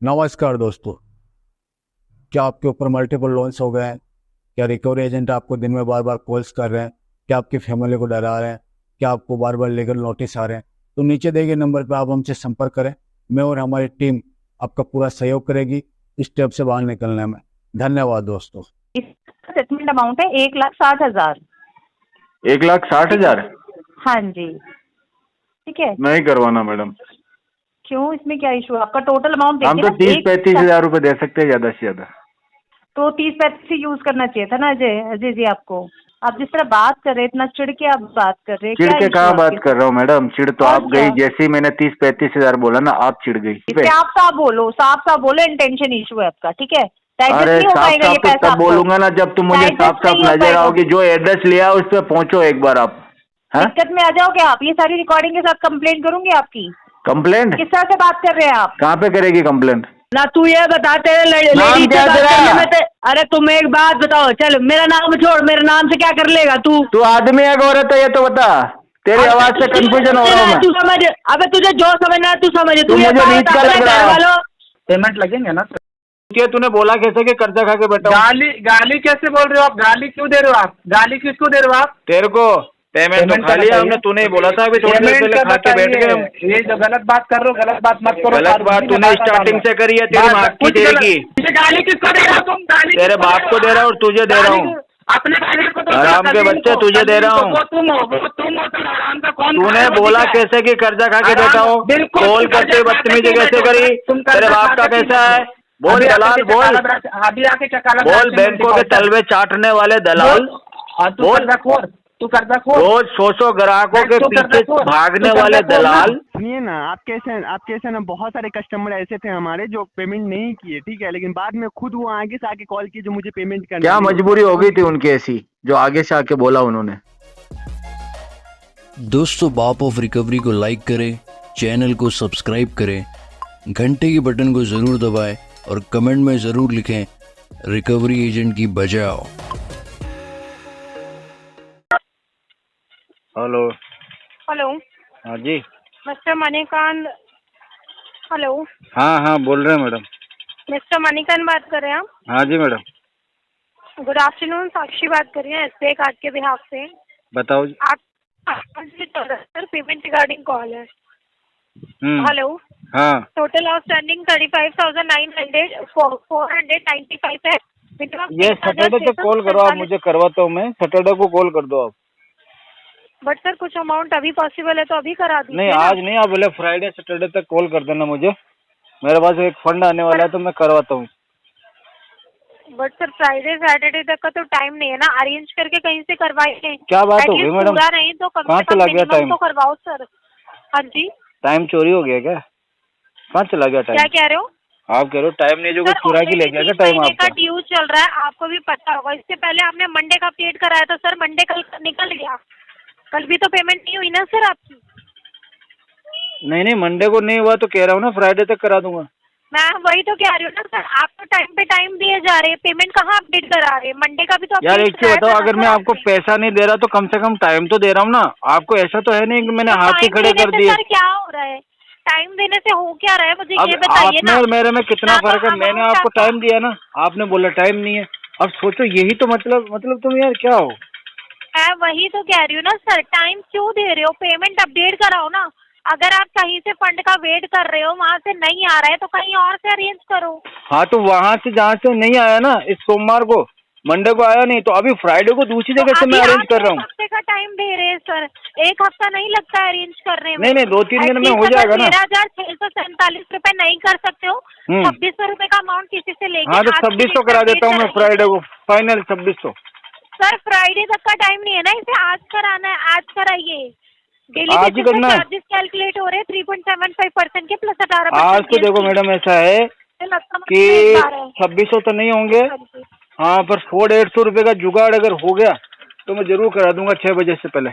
नमस्कार दोस्तों। क्या आपके ऊपर मल्टीपल लोन्स हो गए हैं? क्या रिकवरी एजेंट आपको दिन में बार बार कॉल्स कर रहे हैं? क्या आपकी फैमिली को डरा रहे हैं? क्या आपको बार बार लीगल नोटिस आ रहे हैं? तो नीचे दिए गए नंबर पर आप हमसे संपर्क करें। मैं और हमारी टीम आपका पूरा सहयोग करेगी इस स्टेप से बाहर निकलने में। धन्यवाद दोस्तों। इसका सेटलमेंट अमाउंट है 1,60,000। 1,60,000? हाँ जी, ठीक है। नहीं करवाना मैडम। क्यों, इसमें क्या इशू है? आपका टोटल अमाउंट हम देखिए तो ना। 30-35 हजार रुपए दे सकते हैं ज्यादा से ज्यादा। तो 30-35 से यूज करना चाहिए था ना अजय अजय जी आपको। आप जिस तरह बात कर रहे हैं, इतना चिढ़ के आप बात कर रहे हैं, चिढ़ क्या के इशू कहाँ आपके बात कर साथ? रहा हूँ मैडम, चिढ़ तो और आप क्या? गई जैसे ही मैंने 30-35 हजार बोला ना, आप चिढ़ गई। साफ साफ बोलो, साफ साफ बोलो, इंटेंशन इशू है आपका, ठीक है। डाइजेस्ट अरे नहीं हो साफ पाएगा साफ ये तो पैसा तब आपको। बोलूंगा ना जब तुम मुझे साफ डाइजेस्ट साफ नहीं हो नजर पाएगा। आओगी। जो एड्रेस लिया उस पर पहुंचो एक बार आप। हैं? दिक्कत में आ जाओगे आप। ये सारी रिकॉर्डिंग के साथ कंप्लेंट करूंगी आपकी। कंप्लेंट किस तरह से बात कर रहे हैं आप? कहाँ पे करेगी कंप्लेंट? ना तू ये बता, तेरे नाम लेडीज क्या से बात तेरा? करने में अरे तुम एक बात बताओ, चल मेरा नाम छोड़, मेरे नाम से क्या कर लेगा तू? तू आदमी है कि औरत है ये तो बता। तेरी अबे आवाज से तुझे कंफ्यूजन हो समझना रहा हूँ है, मैं। तू समझ। अबे तुझे जो समझना है तू समझ। तू तू ये मुझे नीच बात का अपने लग घर रहा है। वालों। पेमेंट लगेंगे ना सर? क्या तूने बोला कैसे कि कर्जा खा के बैठा हूँ? गाली गाली कैसे बोल रहे हो आप? गाली क्यों दे रहे हो आप? गाली किसको दे रहे हो आप? तेरे को पेमेंट तो पेमेंट खा का लिया बताइए। हमने, तूने ही बोला था अभी थोड़ी देर पेमेंट पहले का खा के बैठ गए हम। बताइए। ये जो गलत बात कर रहे हो, गलत बात मत करो। गलत बात फालतू में तूने बात स्टार्टिंग डालो। से करी है, तेरी माँ की तेरे की। मुझे गाली किसको दे रहे हो तुम? गाली तेरे किसको बाप को दे रहा हूँ और तुझे दे रहा हूँ। अपने गाली को तो आराम के कलीम बच्चे को, तुझे दे रहा कलीम को, हूँ। वो तुम हो, वो तुम हो, तुम आराम का कौन? तूने खा रहे हो? बोला ठीक है। कैसे कि कर्जा खा के बैठा हो? बिल्कुल, कॉल तुम करते कर्जा खा के बदतमीजी क्यों कैसे बैठे हो? करी? तुम तेरे कर्जा बाप खा का के क्यों कैसा बैठे है? हो? बोल अभी आके दलाल, बोल चकाला ब्रांच, अभी आके चकाला बोल। ब्रांच में मिलती बैंकों के पहुंचा। तलवे चाटने वाले दलाल। और तू बोल। कर्जा खोर, तू कर्जा खोर, रोज 100 ग्राहकों के तू कर्जा पीछे खोर, भागने तू कर्जा वाले खोर ना। दलाल। सुनिए ना, आपके ऐसे ना बहुत सारे कस्टमर ऐसे थे हमारे जो पेमेंट नहीं किए, ठीक है, लेकिन बाद में खुद वो आगे से आके कॉल किए जो मुझे पेमेंट करना क्या है। मजबूरी हो गई थी उनकी ऐसी जो आगे से आके बोला उन्होंने? दोस्तों, बाप ऑफ रिकवरी को लाइक करें, चैनल को सब्सक्राइब करें, घंटे के बटन को ज़रूर दबाएं और कमेंट में ज़रूर लिखें रिकवरी एजेंट की बजाओ। हेलो। हेलो हाँ जी। मिस्टर मणिकांत। हेलो हाँ हाँ बोल रहे हैं मैडम। मिस्टर मणिकांत बात कर रहे हैं आप? हाँ जी मैडम। गुड आफ्टरनून, साक्षी बात कर रही है एसबीआई कार्ड के बिहाफ से। बताओ जी। आप सर पेमेंट रिगार्डिंग कॉल है। हेलो। हाँ। टोटल आउटस्टैंडिंग 35,900 495 है। ये सैटरडे तक कॉल करो आप, मुझे करवाता हूँ मैं। सैटरडे को कॉल कर दो आप। बट सर कुछ अमाउंट अभी पॉसिबल है तो अभी करा दीजिए नहीं ना। आज नहीं, आप बोले फ्राइडे सैटरडे तक कॉल कर देना मुझे। मेरे पास एक फंड आने वाला है तो मैं करवाता हूँ। बट सर फ्राइडे सैटरडे तक का तो टाइम नहीं है ना, अरेंज करके कहीं से करवाइए। क्या बात हो गई मैडम? पूरा नहीं तो कम कहाँ से कम चला गया मिनिमम टाइम? तो करवाओ सर। हाँ जी, टाइम चोरी हो गया क्या? कहाँ चला गया टाइम? क्या कह रहे हो? आप कह रहे हो टाइम नहीं, जो कुछ सर चुरा के ले गया क्या टाइम महीने का आपका? ड्यू चल रहा है, आपको भी पता होगा। इससे पहले आपने मंडे का पेड कराया था सर, मंडे कल निकल गया। कल भी तो पेमेंट नहीं हुई ना सर आपकी। नहीं नहीं, मंडे को नहीं हुआ तो कह रहा हूँ ना फ्राइडे तक करा दूंगा। मैं वही तो कह रही हूँ ना सर, आप तो टाइम पे टाइम दिए जा रहे हैं, पेमेंट कहाँ अपडेट करा रहे हैं? मंडे का भी तो यार update एक चीज कराया बताओ, था ना अगर सर मैं आपको आपने। पैसा नहीं दे रहा तो कम से कम टाइम तो दे रहा हूँ ना आपको। ऐसा तो है नहीं कि मैंने तो हाथ ही टाइम खड़े देने कर से दिए। सर क्या हो रहा है? टाइम देने से हो क्या रहा है मुझे अब ये बताइए आप में ना। और मेरे में कितना ना तो फर्क है? मैंने amount आपको टाइम दिया ना, आपने बोला टाइम नहीं है। अब सोचो, यही तो मतलब तुम यार क्या हो? मैं वही तो कह रही हूँ ना सर, टाइम क्यों दे रहे हो? पेमेंट अपडेट कराओ ना। अगर आप कहीं से फंड का वेट कर रहे हो, वहाँ से नहीं आ रहा है तो कहीं और से अरेंज करो। हाँ तो वहां से जहाँ से नहीं आया ना, इस सोमवार को, मंडे को आया नहीं, तो अभी फ्राइडे को दूसरी तो जगह से मैं अभी अरेंज आप कर रहा एक हूँ। हफ्ते का टाइम दे रहे हैं सर। एक हफ्ता नहीं लगता है अरेंज करने में। नहीं 2-3 दिन में हो जाएगा ना। 13,647 रुपए नहीं कर सकते हो? 2,600 रुपए का अमाउंट किसी से लेके हाँ तो आज की 2600 डेट करा में देता हूँ मैं update फ्राइडे कराइए। को, फाइनल 2600। सर फ्राइडे तक का टाइम नहीं है ना, इसे आज कराना है, आज कराइए। डेली आज ही बेसिस पे करना है? चार्जेस कैलकुलेट हो रहे हैं 3.75% के प्लस 18%। आज तो देखो मैडम ऐसा है कि 2600 तो नहीं होंगे। हाँ पर 100-150 रुपए का जुगाड़ अगर हो गया तो मैं जरूर करा दूंगा 6 बजे से पहले।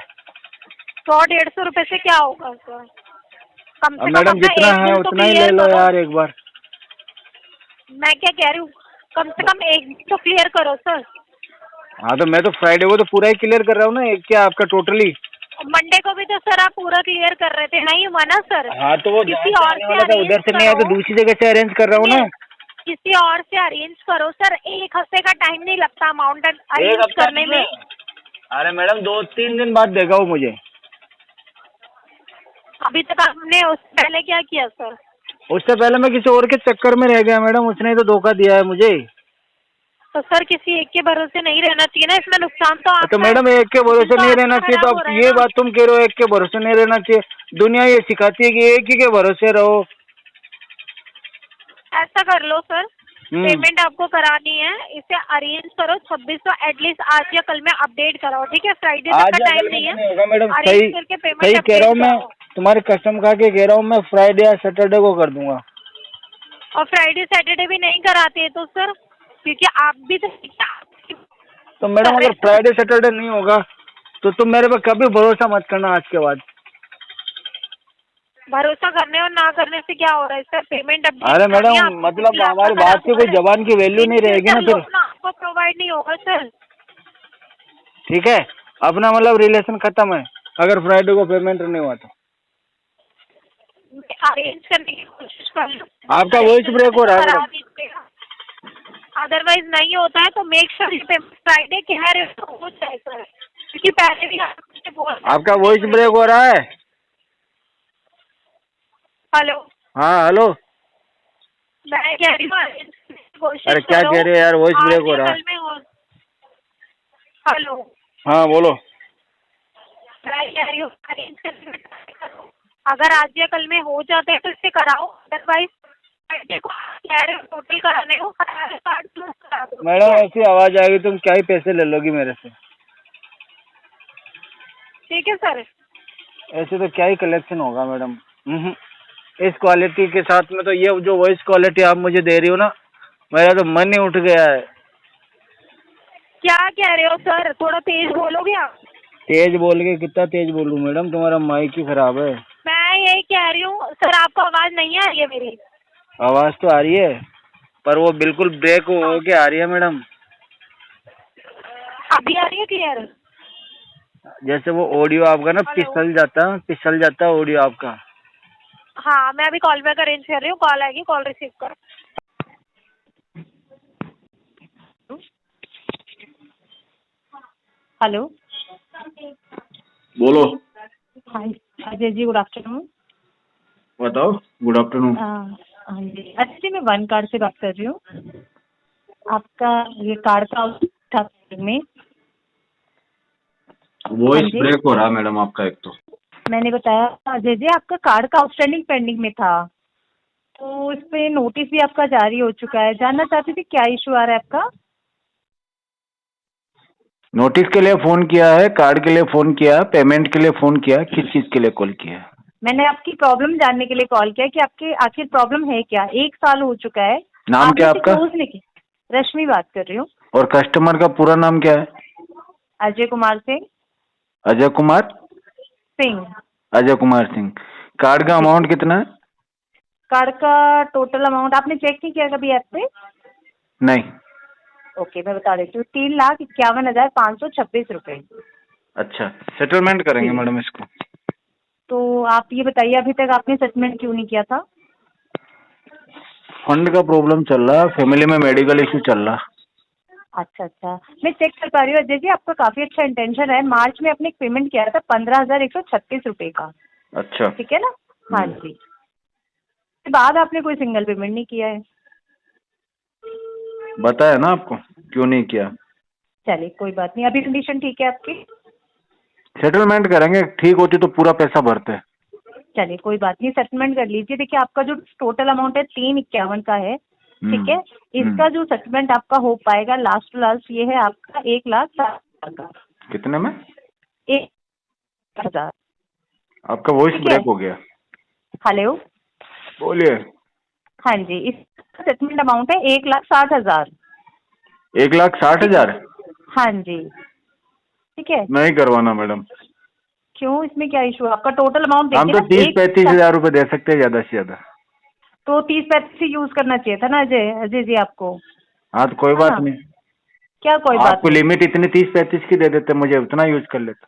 100-150 रुपए से क्या होगा सर? कम से कम मैडम अपना जितना एक है बिल तो उतना ही ले क्लियर लो करो। यार एक बार। मैं क्या कह रही हूँ, कम से कम एक बिल तो क्लियर करो सर। हाँ तो मैं तो फ्राइडे को तो पूरा ही क्लियर कर रहा हूँ ना। एक क्या आपका टोटली मंडे को भी तो सर आप पूरा क्लियर कर रहे थे, नहीं हुआ ना सर? हाँ तो वो किसी जहाँ से और आने से वाला था उधर अरेंज से नहीं आया तो करो। दूसरी जगह से अरेंज कर रहा हूँ ना। किसी और से अरेंज करो सर, 1 हफ्ते का टाइम नहीं लगता अमाउंट एक अरेंज हफ्ता करने में। अरे मैडम 2-3 दिन बाद देगा वो मुझे। अभी तक आपने उससे पहले क्या किया सर? उससे पहले मैं किसी और के चक्कर में रह गया मैडम, उसने ही तो धोखा दिया है मुझे। तो सर किसी एक के भरोसे नहीं रहना चाहिए ना, इसमें नुकसान तो आपका तो मैडम एक के भरोसे नहीं रहना चाहिए, तो खराब हो अब रहा है ये ना। बात तुम कह रहे हो एक के भरोसे नहीं रहना चाहिए। दुनिया ये सिखाती है कि एक ही के भरोसे रहो। ऐसा कर लो सर, पेमेंट आपको करानी है, इसे अरेंज करो 2600 एटलीस्ट आज या कल में अपडेट कराओ, ठीक है? फ्राइडे तक आज का या टाइम कल में नहीं नहीं होगा है, मैडम, अरेंज सही करके सही पेमेंट कह रहा हूँ अपडेट मैं, कराओ। तुम्हारी कसम खा के कह रहा हूँ मैं, फ्राइडे या सैटरडे को कर दूंगा। और फ्राइडे सैटरडे भी नहीं कराते हैं तो सर, क्योंकि आप भी तो तो मैडम अगर फ्राइडे सैटरडे नहीं होगा तो तुम मेरे पे कभी भरोसा मत करना आज के बाद। भरोसा करने और ना करने से क्या हो रहा है सर? पेमेंट अपडेट अरे करनी है मैडम आपको, मतलब कुछ हमारी लाखों बात की खराब कोई हुआ है। जबान की वैल्यू नहीं रहेगी ना फिर। आपको प्रोवाइड नहीं होगा सर। ठीक है, अपना मतलब रिलेशन खत्म है अगर फ्राइडे को पेमेंट नहीं हुआ तो। अरेंज करने की कोशिश कर लो। आपका वॉइस ब्रेक हो रहा है मैडम। अदरवाइज नहीं होता है तो मेक श्योर फ्राइडे कह रहे हो तो हो जाए सर, क्योंकि पहले भी आपने बोला। आपका वॉइस ब्रेक हो रहा है। हेलो, हाँ हेलो। मैं कह रही हूँ arrange करने की कोशिश अरे क्या करो। कह रहे हैं यार, वॉइस ब्रेक आज हो या रहा है। कल में हो। हेलो, हाँ बोलो। मैं कह रही हूँ अरेंज करने में try करो। अगर आज या कल में हो जाता है तो इससे कराओ, अदरवाइज फ्राइडे को कह रहे हो टोटल कराने को, कार्ड क्लोज करा दो। मैडम ऐसी आवाज आएगी तुम क्या ही पैसे ले लोगी मेरे से। ठीक है सर। ऐसे तो क्या ही कलेक्शन होगा मैडम। इस क्वालिटी के साथ में तो ये जो वॉइस क्वालिटी आप मुझे दे रही हो ना, मेरा तो मन ही उठ गया है। क्या कह रहे हो सर? थोड़ा तेज बोलोगे आप? तेज बोल के कितना तेज बोलूं मैडम, तुम्हारा माइक ही खराब है। मैं यही कह रही हूँ सर, आपको आवाज नहीं आ रही है मेरी? आवाज तो आ रही है पर वो बिल्कुल ब्रेक हो के आ रही है मैडम। अभी आ रही है क्लियर? जैसे वो ऑडियो आपका ना हेलो। पिसल जाता ऑडियो आपका। हाँ, मैं अभी कॉल बैक अरेंज कर रही हूँ, कॉल आएगी, कॉल रिसीव करो। हेलो, बोलो। हाँ अजय जी, गुड आफ्टरनून। बताओ। Good afternoon. हाँ जी, अच्छा जी, मैं वन कार्ड से बात कर रही हूँ। आपका ये कार्ड का था में वॉइस ब्रेक हो रहा है मैडम आपका। एक तो मैंने बताया अजय जी, आपका कार्ड का आउटस्टैंडिंग पेंडिंग में था, तो इस पे नोटिस भी आपका जारी हो चुका है। जानना चाहती थी क्या इशू आ रहा है आपका? नोटिस के लिए फोन किया है, कार्ड के लिए फोन किया, पेमेंट के लिए फोन किया, किस चीज के लिए कॉल किया है? मैंने आपकी प्रॉब्लम जानने के लिए कॉल किया कि आपके आखिर प्रॉब्लम है क्या। 1 साल हो चुका है। नाम क्या आपका? रश्मि बात कर रही हूँ। और कस्टमर का पूरा नाम क्या है? अजय कुमार सिंह। अजय कुमार सिंह। अजय कुमार सिंह। कार्ड का अमाउंट कितना है? कार्ड का टोटल अमाउंट आपने चेक नहीं किया कभी ऐप पे? नहीं। ओके, मैं बता देती हूँ, 3,51,526 रुपए। अच्छा, सेटलमेंट करेंगे मैडम इसको। तो आप ये बताइए, अभी तक आपने सेटलमेंट क्यों नहीं किया था? फंड का प्रॉब्लम चल रहा है, फैमिली में मेडिकल इश्यू चल रहा। अच्छा, मैं चेक कर पा रही हूँ अजय जी, आपका काफी अच्छा इंटेंशन है। मार्च में आपने एक पेमेंट किया था 15,136 रुपए का। अच्छा ठीक है ना? हाँ जी। उसके बाद आपने कोई सिंगल पेमेंट नहीं किया है। बताया ना आपको क्यों नहीं किया। चलिए कोई बात नहीं, अभी कंडीशन ठीक है आपकी? सेटलमेंट करेंगे, ठीक होती तो पूरा पैसा भरते। चलिए कोई बात नहीं, सेटलमेंट कर लीजिए। देखिए, आपका जो टोटल अमाउंट है 351 का है। ठीक है, इसका जो सेटलमेंट आपका हो पाएगा लास्ट टू लास्ट ये है आपका 1,60,000 का। कितने में? 1,00,000। आपका वॉइस ब्रेक हो गया। हेलो, बोलिए। हाँ जी, इसका सेटलमेंट अमाउंट है 1,60,000। 1,60,000? हाँ जी, ठीक है। नहीं करवाना मैडम। क्यों, इसमें क्या इशू? आपका टोटल अमाउंट हम तो 30-35 हजार रुपए दे सकते हैं ज्यादा से ज्यादा। तो 30-35 ही यूज करना चाहिए था ना अजय जी आपको। हाँ तो कोई बात नहीं। क्या कोई बात आपको नहीं? लिमिट इतनी 30-35 की दे देते, मुझे उतना यूज कर लेते।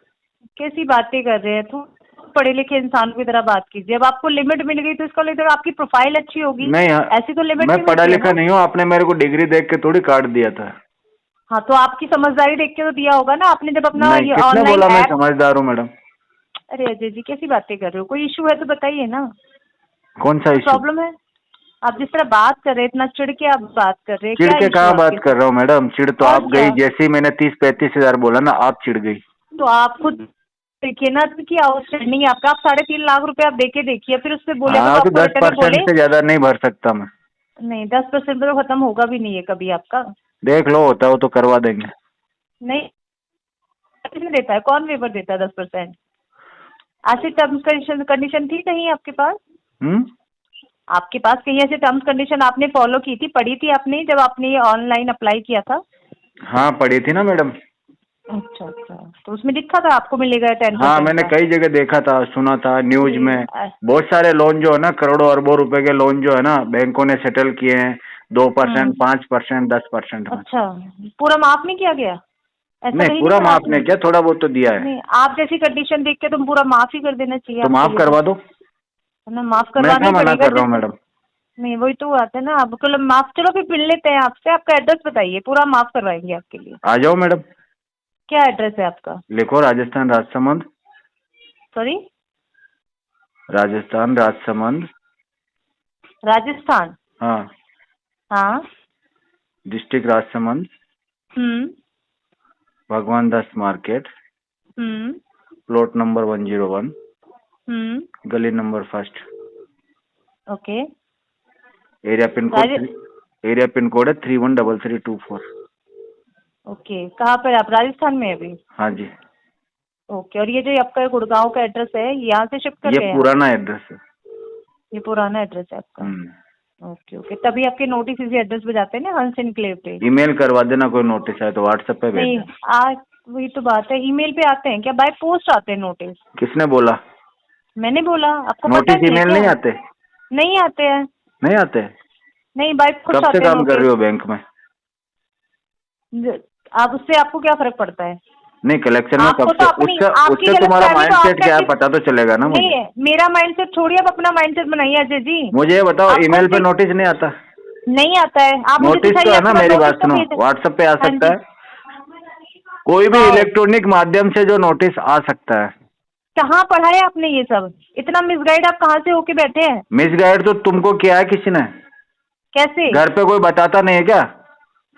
कैसी बातें कर रहे हैं? तो पढ़े लिखे इंसान की तरह बात कीजिए। अब आपको लिमिट मिल गई तो इसका मतलब आपकी प्रोफाइल अच्छी होगी। नहीं ऐसी तो लिमिट मैं पढ़ा लिखा नहीं हूँ, आपने मेरे को डिग्री देख के थोड़ी काट दिया था। हाँ तो आपकी समझदारी देख के तो दिया होगा ना आपने, जब अपना नहीं, ये किसने बोला ऑनलाइन मैं ऐप। समझदार हूँ मैडम? अरे अजय जी कैसी बातें कर रहे हो? कोई इशू है तो बताइए ना। कौन सा इशू? प्रॉब्लम है? आप जिस तरह बात कर रहे हैं, इतना चिढ़ के आप बात कर रहे हैं, चिढ़ क्या के issue कहाँ है बात आपके कर रहा हूँ मैडम? चिढ़ तो और आप गई, क्या? जैसे ही मैंने 30-35 हजार बोला ना आप चिढ़ गई। तो आप खुद देखिए ना कि आउटस्टैंडिंग है आपका, आप 3.5 लाख रुपए आप देके देखिए, फिर उससे बोले हाँ तो आपको रिटर्न 10% बोले से ज्यादा नहीं भर सकता मैं। नहीं 10% तो खत्म होगा भी नहीं है कभी आपका। देख लो, होता हो तो करवा देंगे। नहीं किसने देता है? कौन वेवर देता है 10%? ऐसी टर्म्स कंडीशन थी कहीं आपके पास? आपके पास कहीं ऐसे टर्म्स कंडीशन आपने फॉलो की थी, पढ़ी थी आपने जब आपने ये ऑनलाइन अप्लाई किया था? हाँ पढ़ी थी ना मैडम। अच्छा अच्छा, तो उसमें लिखा था आपको मिलेगा 10%? हाँ मैंने कई जगह देखा था, सुना था न्यूज में। बहुत सारे लोन जो है ना, करोड़ों अरबों रुपए के लोन जो है ना, बैंकों ने सेटल किए हैं 2%, 5%, 10% में। अच्छा, पूरा माफ नहीं किया गया? ऐसा नहीं कहीं पूरा पढ़ा माफ आपने? नहीं किया, थोड़ा बहुत तो दिया है। नहीं, आप जैसी कंडीशन देख के तुम पूरा माफ ही कर देना चाहिए। तो माफ करवा दो ना, माफ मैं करवाना क्या ही मना पड़ेगा। कर रहा हूँ मैडम? नहीं वही तो बात है ना, आपको माफ, चलो फिर मिल लेते हैं आपसे। आपका एड्रेस बताइए, पूरा माफ करवाएंगे आपके लिए। आ जाओ मैडम। क्या एड्रेस है आपका? लिखो, राजस्थान राजसमंद। सॉरी, राजस्थान राजसमंद। राजस्थान? हाँ। हाँ। डिस्ट्रिक्ट राजसमंद। भगवान दास मार्केट। Plot number 101। गली number 1। Okay. Area pin code है 313324। ओके, कहाँ पर आप? राजस्थान में अभी? हाँ जी। ओके, और ये जो आपका गुड़गांव का एड्रेस है, यहाँ से शिफ्ट कर गए? ये पुराना एड्रेस है। ये पुराना एड्रेस है आपका? ओके ओके, तभी आपके नोटिस इसी एड्रेस पे जाते हैं ना, हंस एनक्लेव पे? ईमेल करवा देना, कोई नोटिस है तो व्हाट्सएप पे भेज नहीं, देना। आज वही तो बात है, ईमेल पे आते हैं क्या? बाय पोस्ट आते हैं नोटिस? किसने बोला? मैंने बोला, आपको पता नोटिस ईमेल नहीं आते? नहीं आते हैं। नहीं आते? नहीं, बाय पोस्ट कब आते से हैं काम कर रही हो बैंक में? आप उससे आपको क्या फर्क पड़ता है? नहीं, कलेक्शन में कब आपको से? तो उससे तुम्हारा माइंडसेट क्या है पता तो चलेगा ना मुझे। नहीं, मेरा माइंडसेट छोड़िए, आप अपना माइंडसेट बनाइए अजय जी। मुझे ये बताओ, ईमेल पे नोटिस नहीं आता? नहीं आता है। आप नोटिस तो है ना, मेरी बात सुनो, व्हाट्सएप पे आ सकता है, कोई भी इलेक्ट्रॉनिक माध्यम से जो नोटिस आ सकता है। कहाँ पढ़ा है आपने ये सब? इतना मिसगाइड आप कहाँ से होके बैठे हैं? मिसगाइड तो तुमको किया है किसी ने? कैसे? घर पे कोई बताता नहीं है क्या?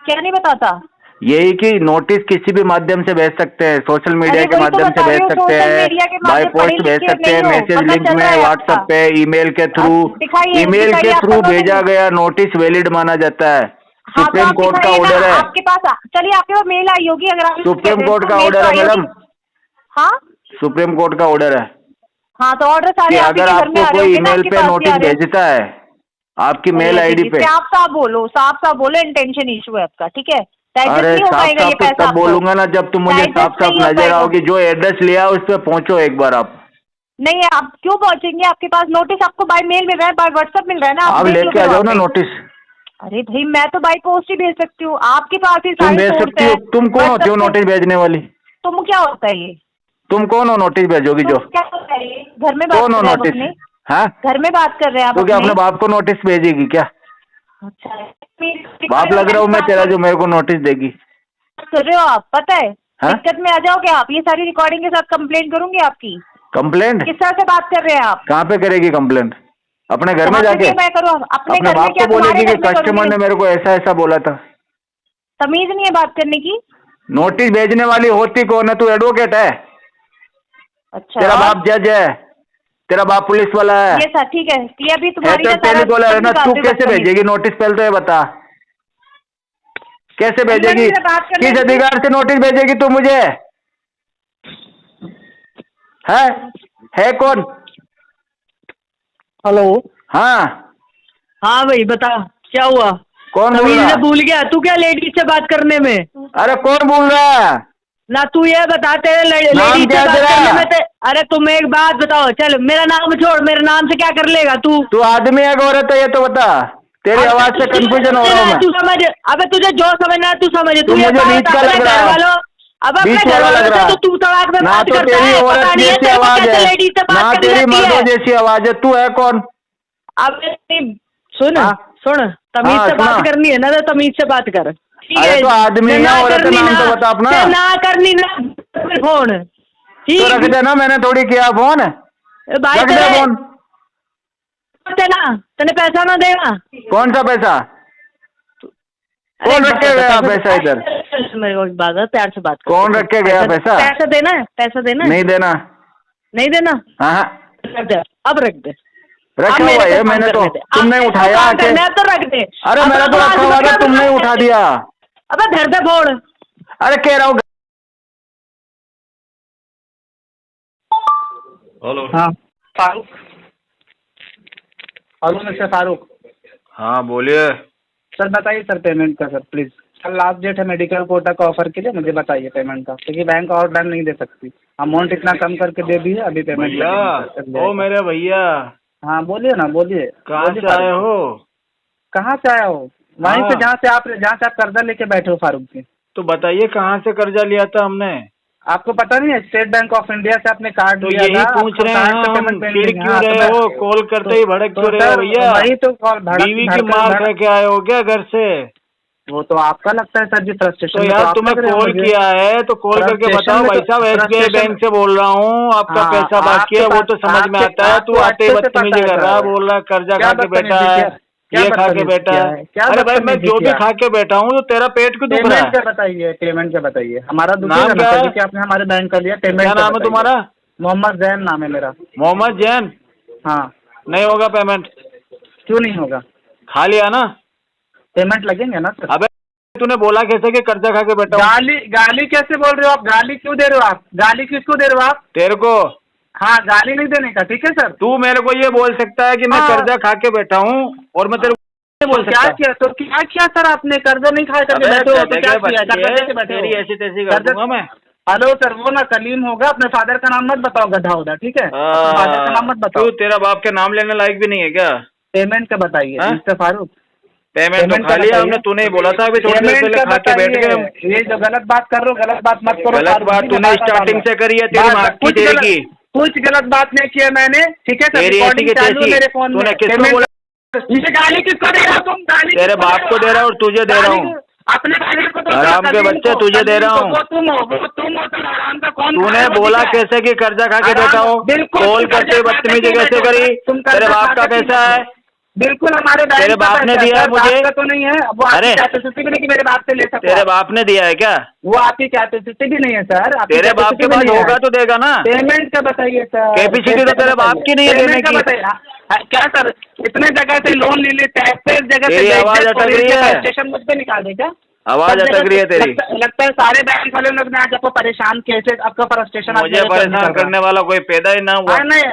क्या नहीं बताता? यही कि नोटिस किसी भी माध्यम से भेज सकते हैं, सोशल मीडिया के माध्यम से भेज सकते हैं, बाय पोस्ट भेज सकते हैं, मैसेज लिंक में, व्हाट्सएप पे, ईमेल के थ्रू। ईमेल के थ्रू भेजा गया नोटिस वैलिड माना जाता है। सुप्रीम कोर्ट का ऑर्डर है आपके पास। चलिए, आपके पास मेल आई होगी अगर आप। सुप्रीम कोर्ट का ऑर्डर है मैडम। हाँ, सुप्रीम कोर्ट का ऑर्डर है। हाँ, तो ऑर्डर सारे अगर आपको कोई ईमेल पे नोटिस भेजता है आपकी मेल आईडी पे, साफ साफ बोलो, इंटेंशन इशू है आपका, ठीक है? अरे साफ साफ तो तब बोलूंगा ना जब तुम मुझे साफ साफ नजर आओगी। जो एड्रेस लिया उस पर पहुंचो एक बार आप। नहीं, आप क्यों पहुंचेंगे? आपके पास नोटिस आपको बाय मेल मिल रहा है, बाय व्हाट्सएप मिल रहा है ना, आप लेके आ जाओ ना नोटिस। अरे भाई, मैं तो बाय पोस्ट ही भेज सकती हूँ, आपके पास ही तुम भेज सकती हो? तुम कौन होती हो नोटिस भेजने वाली? तुम क्या होता है ये? तुम कौन हो नोटिस भेजोगी? जो क्या होता है ये? घर में बात कौन हो कर रहे हैं नोटिस? अपने? हाँ, घर में बात कर रहे हैं आप? तो क्या अपने बाप को नोटिस भेजेगी क्या? अच्छा, बाप लग रहा हूँ मैं तेरा जो मेरे को नोटिस देगी? कर रहे हो आप, पता है? दिक्कत में आ जाओगे आप। ये सारी रिकॉर्डिंग के साथ कंप्लेंट करूंगी आपकी। कंप्लेंट? किस तरह से बात कर रहे हैं आप? कहाँ पे करेगी कंप्लेंट? अपने घर में जाके? मैं करूँ अपने घर बाप में? क्या को बोलेगी कि कस्टमर ने मेरे को ऐसा ऐसा बोला था? तमीज नहीं है बात करने की? नोटिस भेजने वाली होती कौन है? तू एडवोकेट है? अच्छा, तेरा बाप जज है? तेरा बाप पुलिस वाला है? ये सर ठीक है, ये अभी तुम्हारी तो टेलीकॉलर है ना, तू कैसे भेजेगी नोटिस? पहले तो ये बता, कैसे भेजेगी? किस अधिकार से नोटिस भेजेगी तू मुझे? है कौन? हेलो। हाँ हाँ भाई बता, क्या हुआ? कौन बोल रहा? भूल गया तू क्या लेडीज से बात करने में? अरे कौन बोल रहा है? ना तू ये बता, तेरे लेडीज से बात करने में अरे तुम एक बात बताओ, चल मेरा नाम छोड़, मेरे नाम से क्या कर लेगा तू? तू आदमी है औरत है ये तो बता। तेरी आवाज से कंफ्यूजन हो रहा हूँ मैं। तू समझ, अबे तुझे जो समझना है तू समझ। तू मुझे नीच का लग रहा है। अब बीच वाला लग रहा तो तू तड़ाक में ना, बात तो करता तेरी है, औरत पता नहीं है जैसी तेरे को आवाज कैसे है लेडीज से ना, बात करनी तेरी लगती मर्दों है। जैसी आवाज है। तू है कौन? अब सुन हाँ? सुन, तमीज हाँ, से बात सुना। करनी है ना तो तमीज से बात कर, ठीक अरे है? तो आदमी ना या औरत करनी नाम ना, तो बता अपना। ते ना करनी ना फोन, तो ठीक रख देना, मैंने थोड़ी किया फोन। भाई रख दे फोन। ना तेने पैसा ना देगा। कौन सा पैसा? कौन रख के गया पैसा इधर? मेरे को बात है, प्यार से बात कर। कौन रख के गया पैसा? पैसा देना है, पैसा देना है। नहीं देना। नहीं देना? हाँ, रख दे, अब रख दे। रखा हुआ है मैंने तो, तुमने उठाया आके। तो रख दे। अरे मेरा तो रखा हुआ था, तुमने उठा दिया। अबे धर दे फोन। अरे कह रहा हूँ। हेलो। हाँ फारूक। Hello mister Farooq. हाँ बोलिए। सर बताइए सर पेमेंट का सर प्लीज। कल लास्ट डेट है मेडिकल कोटा का ऑफर के लिए, मुझे बताइए पेमेंट का, क्योंकि बैंक और बैंक नहीं दे सकती। अमाउंट इतना कम करके दे दी है, अभी पेमेंट भैया, ओ मेरे भैया। हाँ बोलिए ना, बोलिए। कहाँ से आए हो? कहाँ से आए हो? वहीं से जहाँ से आप कर्जा लेके बैठे हो फारूक जी। तो बताइए कहाँ से कर्जा लिया था हमने? आपको पता नहीं है? स्टेट बैंक ऑफ इंडिया से आपने कार्ड तो लिया यही था। पूछ रहे हैं हम, चिढ़ क्यों रहे हो? कॉल करते ही भड़क क्यों रहे हो भैया? वही तो कॉल बीवी की मार खा के आए हो क्या घर से? वो तो आपका लगता है सर जी फ्रस्ट्रेशन। तो यार तुम्हें कॉल किया है तो कॉल करके बताओ भाई साहब, SBI बैंक से बोल रहा हूँ, आपका पैसा बाकी है, वो तो समझ में आता है। तू आते ही बदतमीजी कर रहा है, बोल रहा है कर्जा खा के बैठा है, ये खा के बैठा है। अरे भाई मैं जो भी खा के बैठा हूँ, तो तेरा पेट क्यों दुख रहा है? क्या बताइए, पेमेंट क्या बताइए? हमारा नाम क्या है? कि आपने हमारे बैंक का लिया पेमेंट। क्या नाम है तुम्हारा? मोहम्मद जैन नाम है मेरा। मोहम्मद जैन? हाँ। नहीं होगा पेमेंट। क्यों नहीं होगा? खा लिया ना? पेमेंट लगेंगे ना सर। अबे तूने बोला कैसे कि कर्जा खा के बैठा हूँ? गाली कैसे बोल रहे हो आप? गाली क्यों दे रहे हो आप? गाली किसको दे रहे हो आप? तेरे को। हाँ, गाली नहीं देने का, ठीक है सर। तू मेरे को ये बोल सकता है कि मैं कर्जा खा के बैठा हूँ और मैं तेरे को बोल सकता? क्या किया सर आपने? कर्जा नहीं खा करके बैठे हो तो क्या किया? कर्जा लेके बैठे हो? तेरी ऐसी तैसी कर दूंगा मैं। हेलो सर, वो ना कलीम होगा, अपने फादर का नाम मत बताओ गधा उधर, ठीक है? फादर का नाम मत बताओ। तू तेरा बाप के नाम लेने लायक भी नहीं है क्या? पेमेंट का बताइए मिस्टर फारूक। पेमेंट तो खा लिया हमने, तूने ही बोला था अभी थोड़ी देर पहले खा के बैठ गए। ये जो गलत बात कर रहे हो, गलत बात मत करो। गलत बात तूने स्टार्टिंग से करी है, तेरी माँ की तेरी की। कुछ गलत बात नहीं किया मैंने, ठीक है सर? तेरी ऐसी की तैसी। मेरे फोन में तूने किसको बोला? ये गाली किसको दे रहा हो तुम? गाली तेरे बाप को दे रहा हूँ और तुझे दे रहा हूँ। अपने आराम के बच्चे तुझे दे रहा हूँ। तुम हो तो आराम का कौन? तूने बोला कैसे कि कर्जा खा के बैठा हो? कॉल करते बदतमीजी कैसे करी? तेरे बाप का पैसा है? बिल्कुल हमारे तेरे बाप ने दिया है मुझे? तो नहीं है वो। अरे कैपेसिटी भी नहीं कि मेरे बाप से ले सकते। तेरे बाप ने दिया है क्या? वो आपकी कैपेसिटी भी नहीं है सर। तेरे बाप के पास होगा तो देगा ना। पेमेंट का बताइए सर। कैपेसिटी तो तेरे बाप की नहीं है देने की। क्या सर, इतने जगह से लोन ले लेते हैं, जगह से तेरी आवाज अटक रही है। स्टेशन मुझ पे निकाल दे क्या? आवाज अटक रही है तेरी। लगता है सारे बैंक वाले लोग ने आज आपको परेशान किए थे, आपका फ्रस्ट्रेशन। मुझे परेशान करने वाला कोई पैदा ही ना हुआ। नहीं,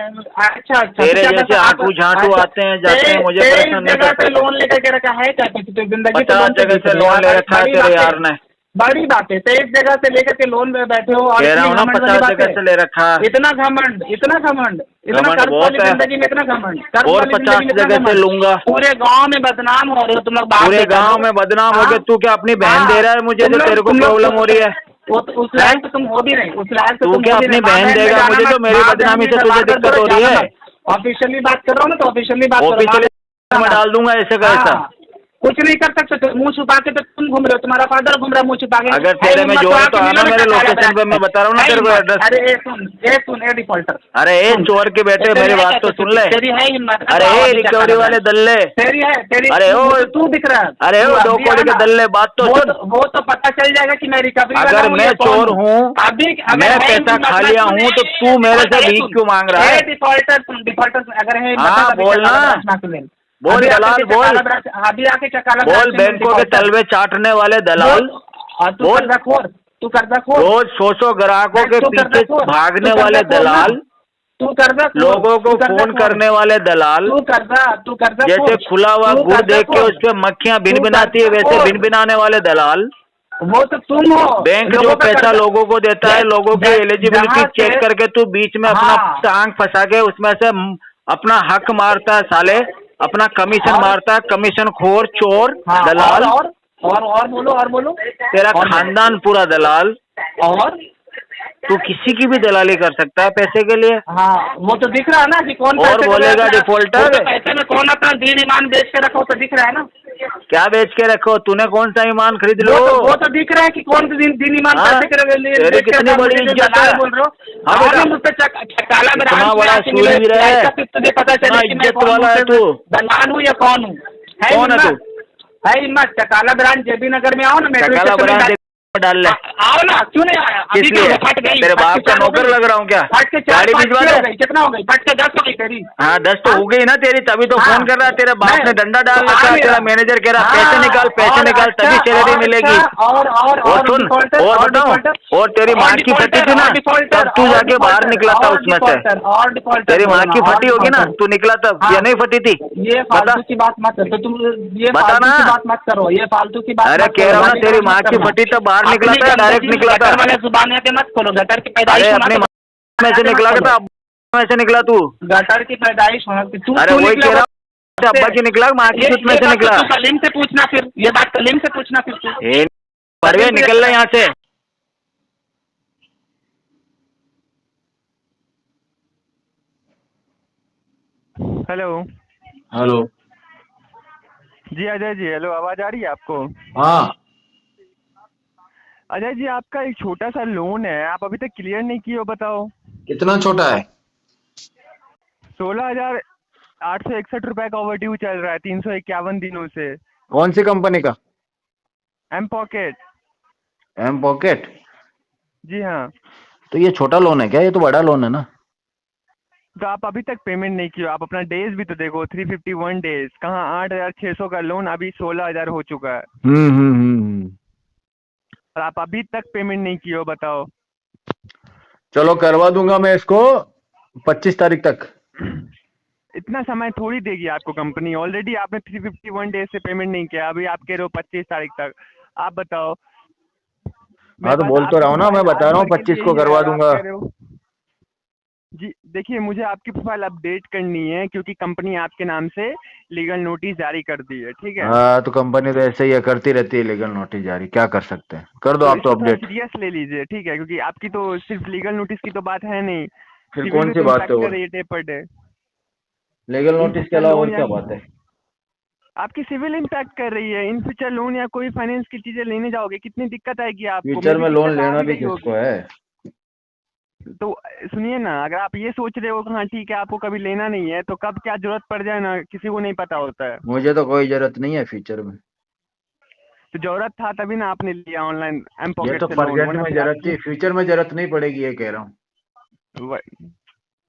अच्छा तेरे जैसे आंखू झांटू आते हैं जाते हैं, मुझे परेशान नहीं करते। लोन लेकर के रखा है कैपेसिटी जिंदगी? 50 जगह से लोन ले रखा है तेरे यार ने। बड़ी बात है, 23 जगह से लेकर के लोन में बैठे हो और कह रहा हूँ ना 50 जगह से ले रखा। इतना घमंड, इतना घमंड, इतना कर्ज वाली जिंदगी में इतना घमंड। और 50 जगह से लूंगा। पूरे गांव में बदनाम हो रहे हो तुम लोग। पूरे गांव में बदनाम हो गए। तू क्या अपनी बहन दे रहा है मुझे जो तेरे को प्रॉब्लम हो रही है? उस लायक तो तुम हो भी नहीं, उस लायक तू क्या अपनी बहन देगा मुझे जो मेरी बदनामी से तुझे दिक्कत हो रही है? ऑफिशियली बात कर रहा हूँ ना, तो ऑफिशियली बात ऑफिशियली मैं डाल दूंगा ऐसे का ऐसा। कुछ नहीं कर सकते तो मुंह छुपा के तो तुम घूम रहे हो, तुम्हारा फादर घूम रहा है मुंह छुपा के। अगर तेरे में जो है तो आना मेरे लोकेशन पे, मैं बता रहा हूँ ना तेरे को एड्रेस। अरे सुन डिफॉल्टर। अरे चोर के बेटे मेरी बात तो सुन ले। तेरी है हिम्मत? अरे रिकवरी वाले दल्ले। तेरी है तेरी। अरे ओ तू दिख रहा है। अरे ओ 2 कौड़ी के दल्ले, बात तो सुन। वो तो पता चल जाएगा कि मैं रिकवरी। अगर मैं चोर हूँ, मैं पैसा खा लिया हूँ, तो तू मेरे से भीख क्यों मांग रहा है? डिफॉल्टर अगर है हाँ बोलना, बोल दलाल बोल। अभी आके चकाला बोल बैंकों के तलवे चाटने वाले दलाल बोल। तू कर्जा खोर। रोज 100 ग्राहकों के पीछे भागने वाले दलाल, तू कर्जा, लोगों को फोन करने वाले दलाल, तू कर्जा जैसे खुला हुआ गुड़ देख के उस पर मक्खियां भिनभिनाती है वैसे भिनभिनाने वाले दलाल। वो तो तुम हो। बैंक जो पैसा लोगों को देता है, लोगों की एलिजिबिलिटी चेक करके तू बीच में अपना टांग फंसा के उसमें से अपना हक मारता है साले, अपना कमीशन मारता है। कमीशन खोर, चोर, दलाल। और बोलो, और बोलो। तेरा खानदान पूरा दलाल, और तू किसी की भी दलाली कर सकता है पैसे के लिए। हाँ, वो तो दिख रहा है ना कि कौन और पैसे बोलेगा का डिफॉल्टर। पैसे में कौन अपना दीन ईमान बेच के रखो, तो दिख रहा है ना। क्या बेच के रखो? तूने कौन सा ईमान खरीद लो? वो तो दिख रहा है कि कौन दीन ईमान हाँ? पैसे के लिए तेरी कितनी बड़ी इज्जत है, बोल रहे हो। हाँ बेटा, मुझ पे काला इतना बड़ा सूरवीर है, तुझे पता चले कि मैं इज्जत वाला है तू। दलाल हूँ या कौन हूँ? कौन है तू? है हिम्मत। चकाला ब्रांच जेबी नगर में आओ ना, मेट्रो चकाला स्टेशन में ब्रांच डाल ले। आओ ना, क्यों नहीं आया? किस लिए? तेरे बाप का नौकर लग रहा हूँ क्या? फट के गाड़ी भिजवा दे। कितना हो गई? फट के 10 हो गई तेरी। हाँ 10 तो हो गई ना तेरी, तभी तो फोन कर रहा है। तेरे बाप ने डंडा डाल रखा है, तेरा मैनेजर कह रहा पैसे निकाल, पैसे निकाल, तभी सैलरी मिलेगी। और सुन, और बताऊं, और तेरी माँ की फटी थी ना, तब तू जाके बाहर निकला था उसमें से। तेरी माँ की फटी होगी ना, तू निकला तब या नहीं फटी थी? ये फालतू की बात मत करो तुम, ये बता ना। बात मत करो, ये फालतू की बात। अरे कह रहा हूँ ना, तेरी माँ की फटी तब बाहर निकला था, डायरेक्ट निकला था। वाले जुबान के मत खोलो, गटर की पैदाइश अरे अपने में से निकला था, में से निकला तू। गटर की पैदाइश होना तू। अरे वही कह रहा हूँ, अब्बा की निकला, माँ की दूध में से निकला। कलीम से पूछना फिर, ये बात कलीम से पूछना फिर तू। परवे निकल रहा यहाँ से। हेलो। हेलो। जी अजय जी, हेलो, आवाज आ रही है आपको? हाँ अजय जी, आपका एक छोटा सा लोन है, आप अभी तक क्लियर नहीं किए हो, बताओ। कितना छोटा है? 16,861 रुपए का ओवरड्यू चल रहा है 351 दिनों से। कौन सी कंपनी का? M pocket. M pocket? जी हाँ। तो ये छोटा लोन है क्या? ये तो बड़ा लोन है ना। तो आप अभी तक पेमेंट नहीं किए हो, आप अपना डेज भी तो देखो, 351 डेज, कहाँ 8,600 का लोन अभी 16,000 हो चुका है। और आप अभी तक पेमेंट नहीं किए हो, बताओ। चलो करवा दूंगा मैं इसको 25 तारीख तक। इतना समय थोड़ी देगी आपको कंपनी, ऑलरेडी आपने 351 डेज से पेमेंट नहीं किया, अभी आप कह रहे हो 25 तारीख तक। आप बताओ। हाँ तो बोल तो रहा हूँ ना, मैं बता रहा हूँ 25 को करवा दूंगा। जी देखिए, मुझे आपकी प्रोफाइल अपडेट करनी है क्योंकि कंपनी आपके नाम से लीगल नोटिस जारी कर दी है, ठीक है? हाँ तो कंपनी तो ऐसे ही करती रहती है, लीगल नोटिस जारी, क्या कर सकते हैं। कर दो आप तो अपडेट। सीरियस ले लीजिए, ठीक है? क्योंकि आपकी तो सिर्फ लीगल नोटिस की तो बात है नहीं, फिर कौन सी बात है? Day per day legal notice के अलावा और क्या बात है? आपकी सिविल इम्पैक्ट कर रही है। इन फ्यूचर लोन या कोई फाइनेंस की चीजें लेने जाओगे, कितनी दिक्कत आएगी आपको। फ्यूचर में लोन लेना भी किसको है? तो सुनिए ना, अगर आप ये सोच रहे हो कि हाँ ठीक है आपको कभी लेना नहीं है, तो कब क्या जरूरत पड़ जाए ना, किसी को नहीं पता होता है। मुझे तो कोई जरूरत नहीं है फ्यूचर में। तो जरूरत था तभी ना आपने लिया ऑनलाइन एम ये पॉकेट तो से प्रेजेंट लोन। में जरूरत थी, फ्यूचर में जरूरत नहीं पड़ेगी, ये कह रहा हूँ।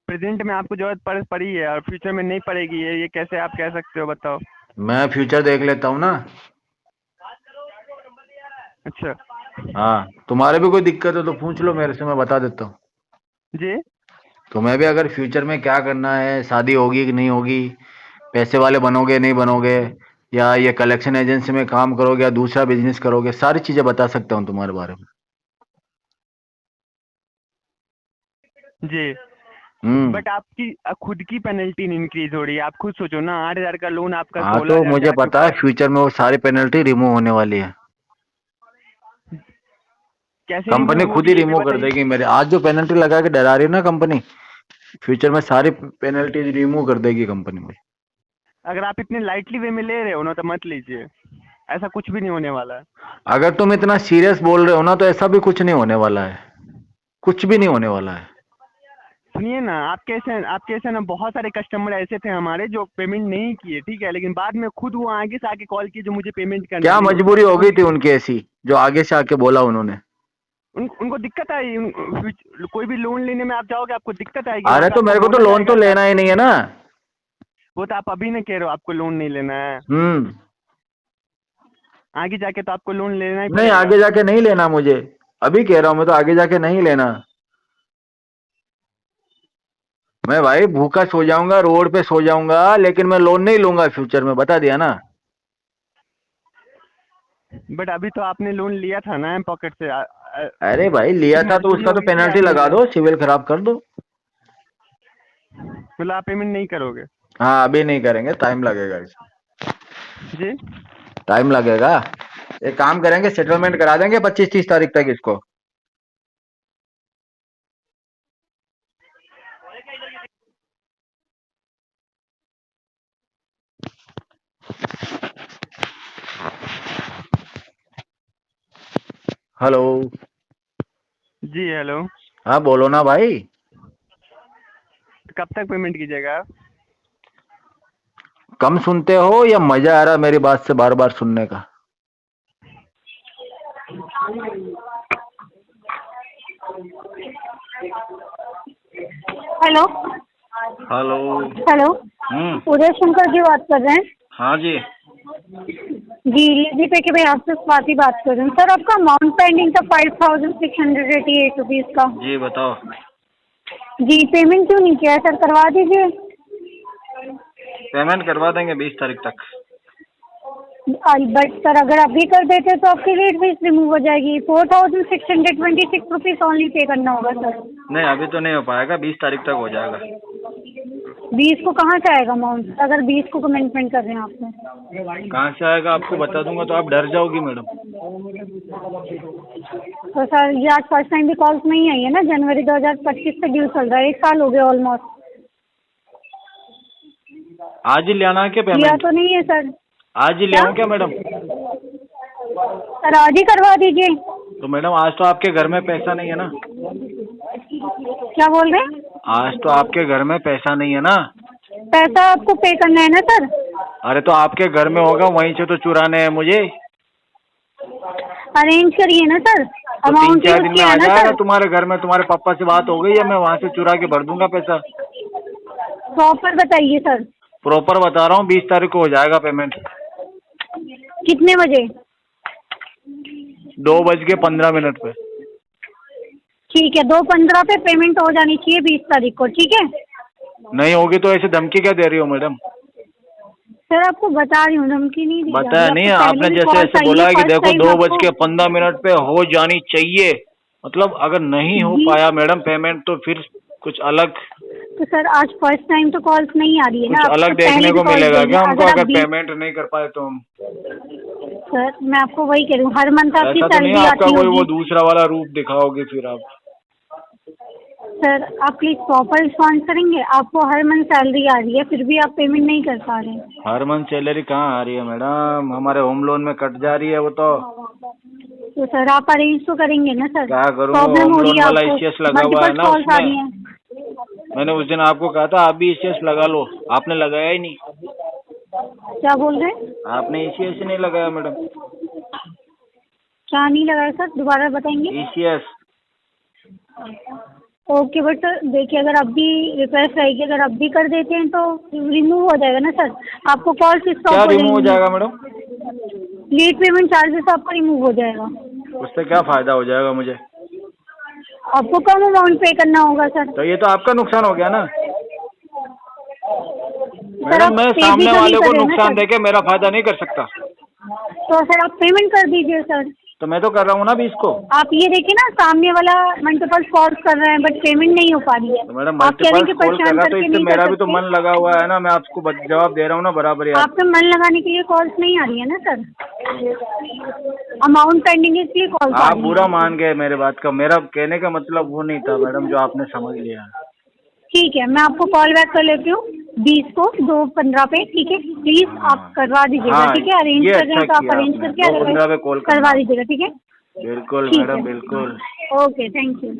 प्रेजेंट में आपको जरूरत पड़ी है और फ्यूचर में नहीं पड़ेगी, ये कैसे आप कह सकते हो, बताओ। मैं फ्यूचर देख लेता हूँ ना। अच्छा। हाँ तुम्हारे भी कोई दिक्कत है तो पूछ लो मेरे से, मैं बता देता हूँ। जी। तुम्हें भी अगर फ्यूचर में क्या करना है, शादी होगी कि नहीं होगी, पैसे वाले बनोगे नहीं बनोगे, या ये कलेक्शन एजेंसी में काम करोगे या दूसरा बिजनेस करोगे, सारी चीजें बता सकता हूँ तुम्हारे बारे में। जी। बट आपकी खुद की पेनल्टी नहीं इंक्रीज हो रही है, आप खुद सोचो ना, 8,000 का लोन आपका 16,000 तो मुझे पता है फ्यूचर में वो सारी पेनल्टी रिमूव होने वाली है। कैसे कंपनी खुद ही रिमूव कर देगी मेरे। आज जो पेनल्टी लगा के डरा रही है ना कंपनी, फ्यूचर में सारी पेनल्टी रिमूव कर देगी कंपनी में। अगर आप इतने लाइटली वे में ले रहे हो ना तो मत लीजिए, ऐसा कुछ भी नहीं होने वाला है। अगर तुम इतना सीरियस बोल रहे हो ना तो ऐसा भी कुछ नहीं होने वाला है, कुछ भी नहीं होने वाला है। सुनिए ना, आपके ऐसे ना बहुत सारे कस्टमर ऐसे थे हमारे जो पेमेंट नहीं किए, ठीक है, लेकिन बाद में खुद वो आगे से आके कॉल किए जो मुझे पेमेंट करना। क्या मजबूरी हो गई थी उनकी ऐसी जो आगे से आके बोला उन्होंने? उनको दिक्कत आई, कोई भी लोन लेने में आप जाओगे आपको दिक्कत आएगी। अरे तो मेरे को तो लोन तो लेना ही नहीं है ना। वो तो आप अभी ना कह रहे हो आपको लोन नहीं लेना है, आगे जाके तो आपको लोन लेना ही नहीं, आगे जाके नहीं लेना मुझे, अभी कह रहा हूँ मैं तो आगे जाके नहीं लेना। मैं भाई भूखा सो जाऊंगा, रोड पे सो जाऊंगा, लेकिन मैं लोन नहीं लूंगा फ्यूचर में, बता दिया ना। बट अभी तो आपने लोन लिया था ना पॉकेट से। अरे भाई लिया था तो उसका तो पेनल्टी लगा दो, सिविल खराब कर दो। तो आप पेमेंट नहीं करोगे? हाँ अभी नहीं करेंगे, टाइम लगेगा इसमें। जी टाइम लगेगा। एक काम करेंगे, सेटलमेंट करा देंगे 25-30 तारीख तक इसको। हेलो। जी हेलो। हाँ बोलो ना भाई। कब तक पेमेंट कीजिएगा आप? कम सुनते हो या मजा आ रहा मेरी बात से बार बार सुनने का? Hello hello. Hello, Uday Shankar ji बात कर रहे हैं? हाँ जी। जी पे के भाई आपसे स्वाति बात कर रही हूँ। सर आपका अमाउंट पेंडिंग था 5688 रुपीज का। जी बताओ। जी पेमेंट क्यों नहीं किया है सर? करवा दीजिए। पेमेंट करवा देंगे 20 तारीख तक। बट सर अगर अभी कर देते तो आपकी लेट फीस रिमूव हो जाएगी। 4626 रुपीज ओनली पे करना होगा सर। नहीं अभी तो नहीं हो पाएगा, 20 तारीख तक हो जाएगा। 20 को कहाँ से आएगा अमाउंट? अगर 20 को कमिटमेंट कर रहे हैं आपने। कहाँ से आएगा आपको बता दूंगा तो आप डर जाओगी मैडम। तो सर ये आज फर्स्ट टाइम भी कॉल्स नहीं आई है ना? जनवरी 2025 से ड्यू चल रहा है, 1 साल हो गया ऑलमोस्ट। आज ही ले आना है क्या किया पेमेंट? तो नहीं है सर। आज ही ले आऊँ क्या मैडम? सर आज ही करवा दीजिए। तो मैडम आज तो आपके घर में पैसा नहीं है ना। क्या बोल रहे हैं? आज तो आपके घर में पैसा नहीं है ना। पैसा आपको पे करना है ना सर? अरे तो आपके घर में होगा, वहीं से तो चुराने हैं मुझे। अरेंज करिए ना सर। तो अमाउंट 3-4 दिन में आ ना जाएगा सर। तुम्हारे घर में। तुम्हारे पापा से बात हो गई है, मैं वहाँ से चुरा के भर दूंगा पैसा। प्रॉपर बताइए सर। प्रॉपर बता रहा हूँ, 20 तारीख को हो जाएगा पेमेंट। कितने बजे? 2:15 पे। ठीक है, 2:15 पे पेमेंट हो जानी चाहिए 20 तारीख को, ठीक है? नहीं होगी तो ऐसे धमकी क्या दे रही हो मैडम? सर आपको बता रही हूँ, धमकी नहीं दी जा रही। बताया नहीं, आपको पहले आपने भी जैसे कॉल ऐसे चाहिए, बोला कि फर्स्ट देखो टाइम 2:15 पे हो जानी चाहिए। मतलब अगर नहीं हो पाया मैडम पेमेंट तो फिर कुछ अलग। तो सर आज फर्स्ट टाइम तो कॉल्स नहीं आ रही है ना? कुछ अलग देखने को मिलेगा क्या हमको अगर पेमेंट नहीं कर पाए तो हम? सर मैं आपको वही कह रही हूँ, हर मंथ आपकी ऐसा तो नहीं सैलरी आपका आती कोई वो होगी। दूसरा वाला रूप दिखाओगे फिर आप? सर आप प्लीज प्रॉपर रिस्पॉन्स करेंगे। आपको हर मंथ सैलरी आ रही है, फिर भी आप पेमेंट नहीं कर पा रहे हैं। हर मंथ सैलरी कहाँ आ रही है मैडम? हमारे होम लोन में कट जा रही है वो तो। तो सर आप अरेंज तो करेंगे ना सर? क्या करूँ, प्रॉब्लम हो होम रही लोन है वाला आपको, ECS लगा हुआ है ना कॉल्स आ रही उसमें। हैं। मैंने उस दिन आपको कहा था आप भी ECS लगा लो, आपने लगाया ही नहीं। क्या बोल रहे हैं? आपने ECS ही नहीं लगाया मैडम। क्या नहीं लगाया सर? दोबारा बताएंगे। ECS। ओके बट सर देखिए, अगर अब भी रिक्वेस्ट रहेगी, अगर अब भी कर देते हैं तो रिमूव हो जाएगा ना सर। आपको कॉल से स्टॉप क्या हो रिमूव हो जाएंगी। जाएगा मैडम? लेट पेमेंट चार्जेस आपका रिमूव हो जाएगा। उससे क्या फायदा हो जाएगा मुझे? आपको कम अमाउंट पे करना होगा सर। तो ये तो आपका नुकसान हो गया ना सर मैडम। आप मैं पे भी सामने तो नहीं वाले कर को रहे ना नुकसान सर। देके मेरा फायदा नहीं कर सकता। तो सर आप पेमेंट कर दीजिए सर। तो मैं तो कर रहा हूँ ना 20 को। आप ये देखिए ना, सामने वाला मल्टीपल कॉल्स कर रहे हैं बट पेमेंट नहीं हो पा रही है। तो मैडम आप कह रहे हैं मल्टीपल कि कॉल कर परेशान रहा तो करके इससे नहीं मेरा कर भी तो सकते। मन लगा हुआ है ना। मैं आपको जवाब दे रहा हूँ ना बराबर यार। आपको मन लगाने के लिए कॉल्स नहीं आ रही है ना सर? अमाउंट पेंडिंग है इसलिए कॉल्स आ आप रही बुरा है। मान गए मेरे बात का। मेरा कहने का मतलब वो नहीं था मैडम जो आपने समझ लिया। ठीक है, मैं आपको कॉल बैक कर लेती हूँ 20 को 2:15 पे, ठीक है? प्लीज आप करवा दीजिएगा, हाँ, ठीक है? अरेंज ये कर रहे हैं अच्छा तो आप किया अरेंज आपने। करके 2:15 पे कॉल करवा दीजिएगा, ठीक है? बिल्कुल ठीक मैडम है। बिल्कुल। Okay, thank you.